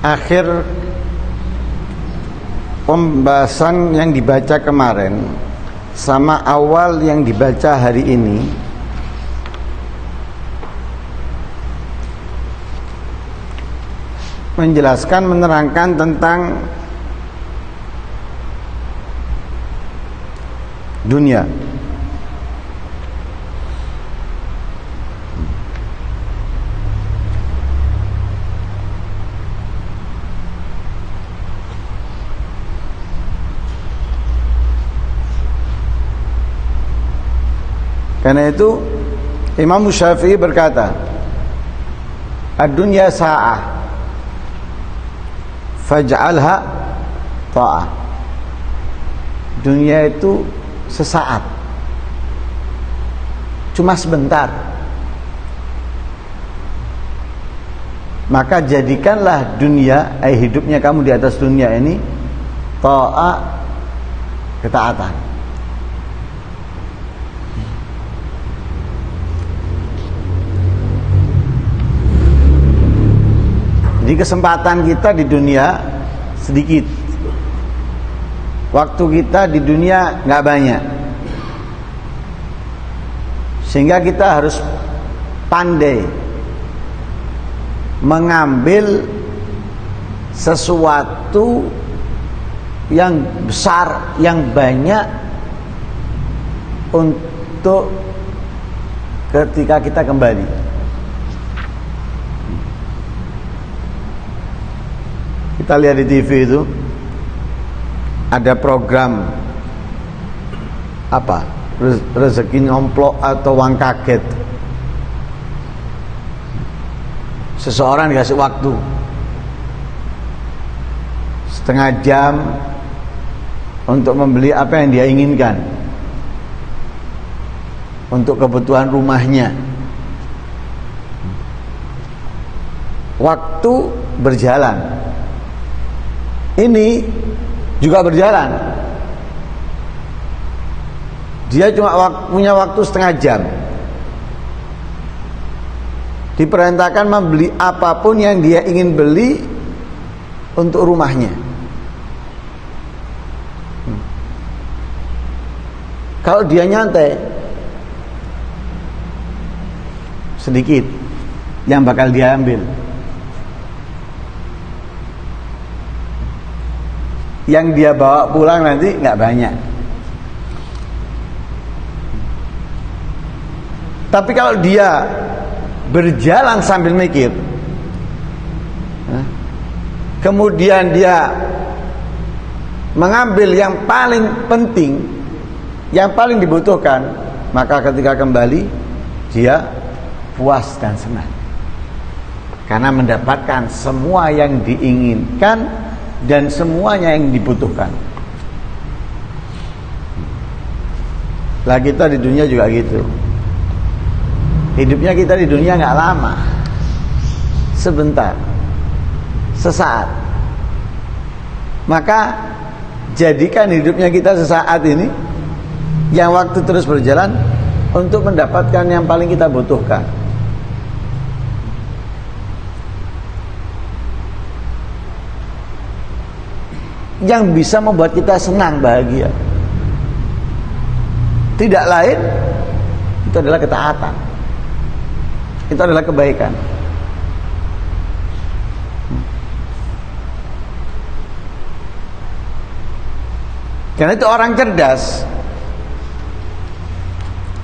akhir pembahasan yang dibaca kemarin sama awal yang dibaca hari ini menjelaskan, menerangkan tentang dunia. Karena itu Imam Syafi'i berkata, ad-dunya sa'ah faj'alha ta'ah. Dunia itu sesaat, cuma sebentar, maka jadikanlah dunia, hidupnya kamu di atas dunia ini ta'ah, ketaatan. Jadi kesempatan kita di dunia sedikit, waktu kita di dunia nggak banyak, sehingga kita harus pandai mengambil sesuatu yang besar, yang banyak untuk ketika kita kembali. Kita lihat di TV itu ada program apa, rezeki nyomplok atau uang kaget. Seseorang dikasih waktu setengah jam untuk membeli apa yang dia inginkan untuk kebutuhan rumahnya. Waktu berjalan, ini juga berjalan. Dia cuma punya waktu setengah jam, diperintahkan membeli apapun yang dia ingin beli untuk rumahnya. Kalau dia nyantai, sedikit yang bakal dia ambil, yang dia bawa pulang nanti nggak banyak. Tapi kalau dia berjalan sambil mikir, kemudian dia mengambil yang paling penting, yang paling dibutuhkan, maka ketika kembali dia puas dan senang karena mendapatkan semua yang diinginkan dan semuanya yang dibutuhkan. Lah kita di dunia juga gitu. Hidupnya kita di dunia nggak lama, sebentar, sesaat. Maka jadikan hidupnya kita sesaat ini, yang waktu terus berjalan, untuk mendapatkan yang paling kita butuhkan. Yang bisa membuat kita senang, bahagia. Tidak lain, itu adalah ketaatan, itu adalah kebaikan. Karena itu orang cerdas,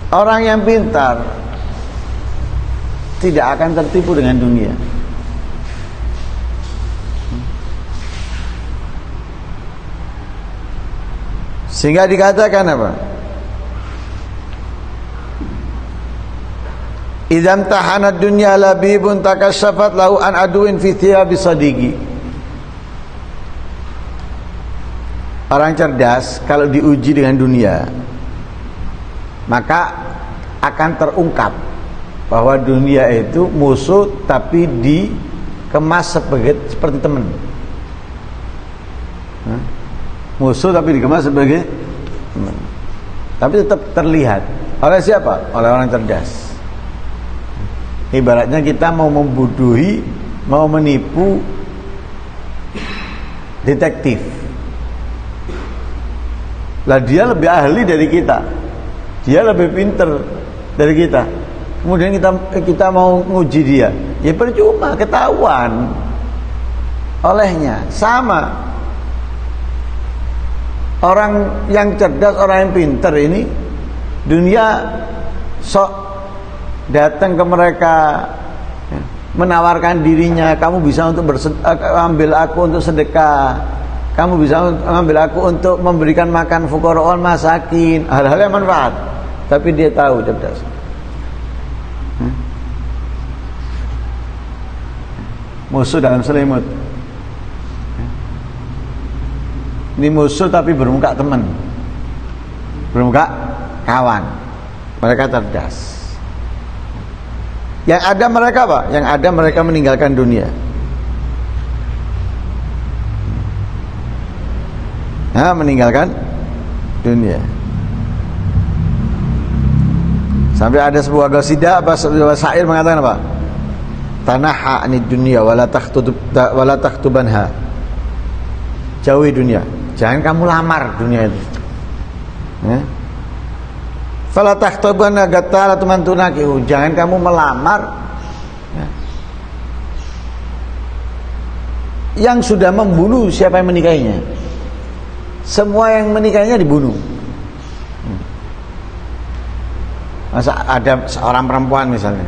orang yang pintar, tidak akan tertipu dengan dunia. Sehingga dikatakan apa? Idzam tahanad dunya labibun takasyafat lahu an aduin fi thiyabi sadiqi. Orang cerdas kalau diuji dengan dunia, maka akan terungkap bahwa dunia itu musuh tapi dikemas seperti teman. Musuh tapi dikemas sebagai teman, tapi tetap terlihat oleh siapa? Oleh orang cerdas. Ibaratnya kita mau membodohi, mau menipu detektif. Lah dia lebih ahli dari kita, dia lebih pinter dari kita. Kemudian kita mau nguji dia, ya percuma, ketahuan olehnya. Sama orang yang cerdas, orang yang pinter ini, dunia sok datang ke mereka, menawarkan dirinya, kamu bisa untuk ambil aku untuk sedekah, kamu bisa ambil aku untuk memberikan makan fuqara'un masakin, hal-hal yang manfaat. Tapi dia tahu cerdas. Musuh dalam selimut. Ini musuh tapi bermuka teman, bermuka kawan. Mereka cerdas. Yang ada mereka apa? Yang ada mereka meninggalkan dunia. Nah, meninggalkan dunia. Sampai ada sebuah qasidah, sebuah syair mengatakan apa? Tanaha anid dunia wala takhtubanha. Jauhi dunia, jangan kamu lamar dunia itu. Fala takhtubanha gatala tumantunakihu, jangan kamu melamar yang sudah membunuh siapa yang menikahinya. Semua yang menikahinya dibunuh. Masa ada seorang perempuan misalnya,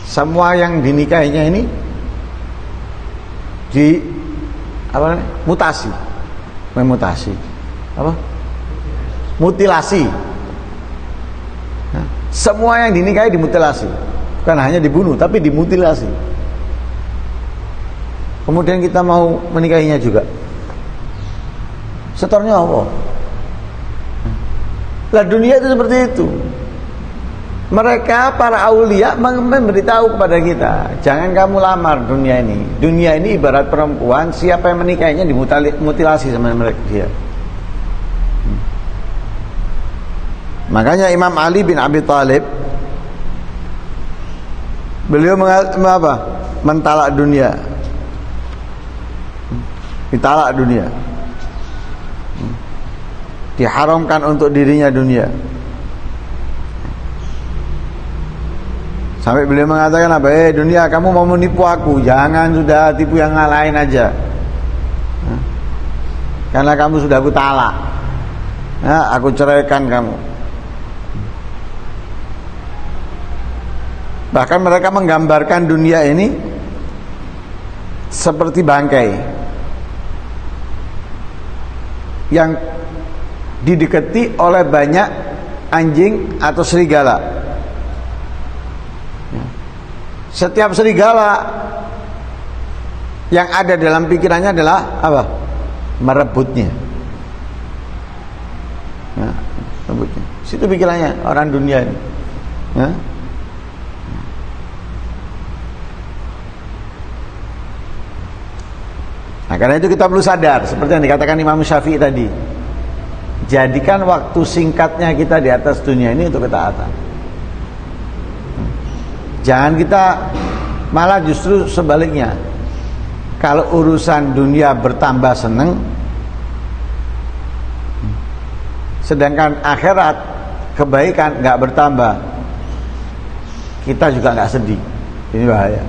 semua yang dinikahinya ini di apa namanya? Memutasi. Apa? Mutilasi. Nah, semua yang dinikahi dimutilasi. Bukan hanya dibunuh, tapi dimutilasi. Kemudian kita mau menikahinya juga. Setornya Allah. Lah dunia itu seperti itu. Mereka para aulia memberitahu kepada kita, jangan kamu lamar dunia ini. Dunia ini ibarat perempuan, siapa yang menikahinya dimutilasi sama mereka dia. Makanya Imam Ali bin Abi Thalib, beliau mentalak dunia. Ditalak dunia. Diharamkan untuk dirinya dunia. Sampai beliau mengatakan apa? Dunia, kamu mau menipu aku, jangan sudah tipu yang lain aja. Karena kamu sudah aku talak. Aku ceraikan kamu. Bahkan mereka menggambarkan dunia ini seperti bangkai yang didekati oleh banyak anjing atau serigala. Setiap serigala yang ada dalam pikirannya adalah apa? Merebutnya. Nah, merebutnya. Situ pikirannya orang dunia ini. Nah. Nah, karena itu kita perlu sadar, seperti yang dikatakan Imam Syafi'i tadi. Jadikan waktu singkatnya kita di atas dunia ini untuk ketaatan. Jangan kita malah justru sebaliknya. Kalau urusan dunia bertambah seneng, sedangkan akhirat kebaikan nggak bertambah, kita juga nggak sedih. Ini bahaya.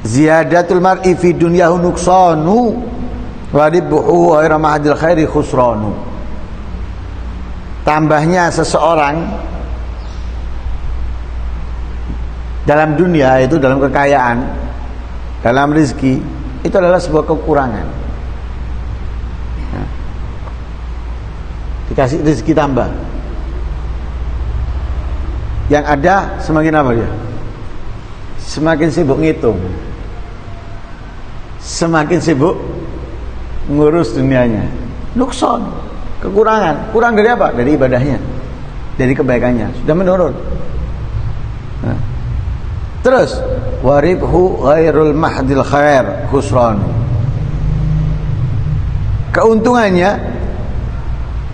Ziyadatul mar'i fi dunyahu nuqsanu wa ribuhu ghairu mahadil khairi khusranu. Tambahnya seseorang dalam dunia itu, dalam kekayaan, dalam rezeki, itu adalah sebuah kekurangan. Dikasih rezeki tambah, yang ada semakin apa dia? Semakin sibuk ngitung, semakin sibuk ngurus dunianya. Nukson, kekurangan. Kurang dari apa? Dari ibadahnya, dari kebaikannya sudah menurun. Terus waribhu ghairul mahdil khair khusran. Keuntungannya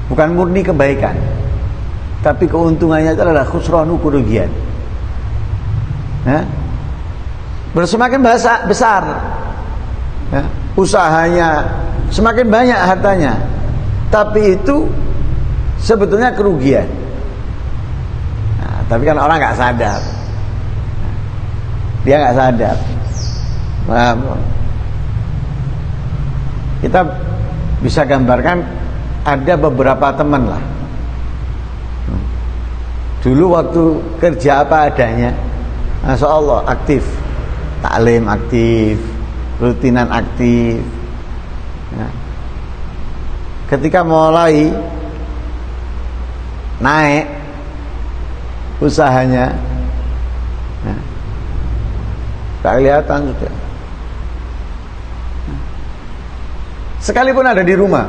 bukan murni kebaikan, tapi keuntungannya itu adalah khusranu, kerugian. Bersemakin besar ya, usahanya, semakin banyak hartanya, tapi itu sebetulnya kerugian. Nah, tapi kan orang nggak sadar, dia nggak sadar. Nah, kita bisa gambarkan ada beberapa teman lah. Dulu waktu kerja apa adanya, Masya Allah aktif, taklim aktif, rutinan aktif. Ya. Ketika mulai naik usahanya, ya, tak kelihatan sudah. Sekalipun ada di rumah,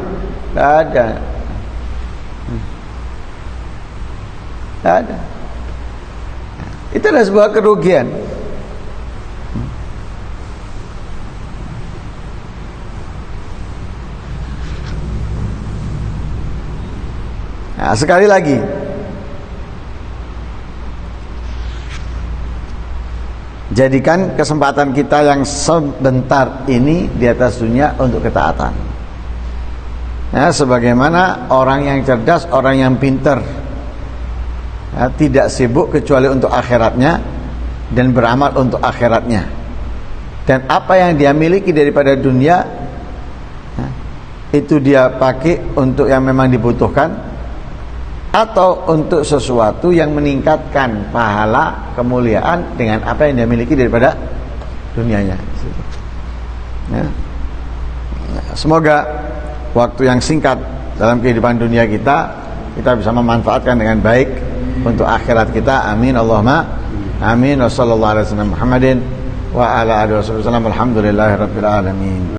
tidak ada. Tidak ada. Itu adalah sebuah kerugian. Nah, sekali lagi, jadikan kesempatan kita yang sebentar ini di atas dunia untuk ketaatan. Ya, sebagaimana orang yang cerdas, orang yang pintar, ya, tidak sibuk kecuali untuk akhiratnya dan beramal untuk akhiratnya. Dan apa yang dia miliki daripada dunia, ya, itu dia pakai untuk yang memang dibutuhkan atau untuk sesuatu yang meningkatkan pahala, kemuliaan dengan apa yang dia miliki daripada dunianya. Ya. Semoga waktu yang singkat dalam kehidupan dunia kita bisa memanfaatkan dengan baik untuk akhirat kita. Amin Allahumma amin. Wassallallahu alaihi wasallam Muhammadin wa ala alihi wasallam. Alhamdulillahirabbil alamin.